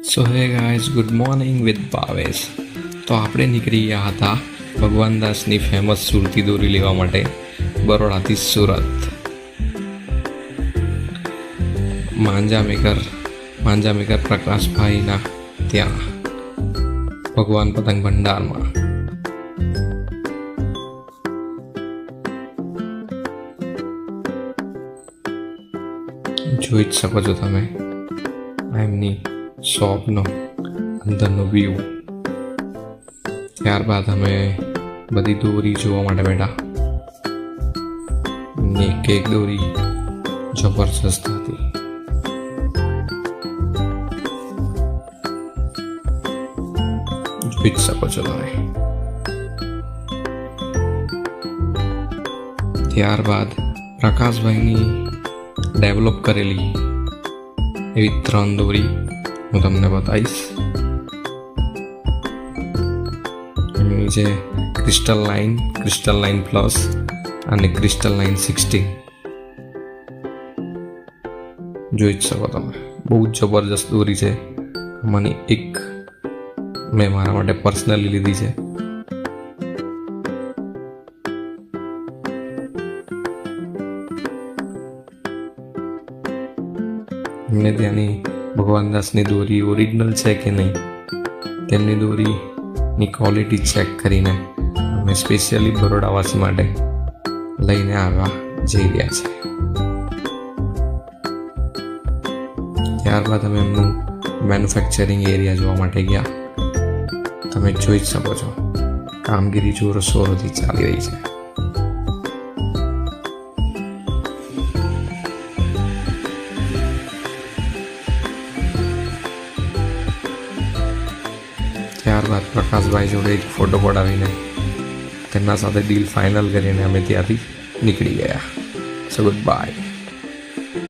So hey guys, good morning with Bhavesh. તો આપણે નીકળી ગયા હતા ભગવાન દાસની ફેમસ સુરતી દોરી લેવા માટે બરોડાથી સુરત. માંજા મેકર પ્રકાશભાઈના ત્યાં ભગવાન પતંગ ભંડારમાં. જોઈ જ શકો છો તમે એમની શોપનો અંદરનો વ્યૂ. ત્યારબાદ અમે બધી દોરી જોવા માટે બેઠા. એક દોરી જબરજસ્ત હતી. જોઈ જ શકો છો તમે. ત્યારબાદ પ્રકાશભાઈની ડેવલપ કરેલી એવી 3 દોરી હું તમને બતાવીશ. એમની છે ક્રિસ્ટલ લાઇન પ્લસ અને ક્રિસ્ટલ લાઇન 16. જોઈ જ શકો તમે. બહુ જબરજસ્ત દોરી છે. આમાંની એક મેં મારા માટે પર્સનલી લીધી છે. એમને ત્યાંની ભગવાન દાસની દોરી ઓરિજિનલ છે કે નહીં તેમની દોરીની ક્વોલિટી ચેક કરીને અમે સ્પેશિયલી બરોડાવાસી માટે લઈને આવવા જઈ રહ્યા છે. ત્યારબાદ અમે એમનું મેન્યુફેક્ચરિંગ એરિયા જોવા માટે ગયા. તમે જોઈ જ શકો છો કામગીરી જોરશોરોથી ચાલી રહી છે. ત્યારબાદ પ્રકાશભાઈ જોડે એક ફોટો પડાવીને તેમના સાથે ડીલ ફાઇનલ કરીને અમે ત્યાંથી નીકળી ગયા. સો ગુડ બાય.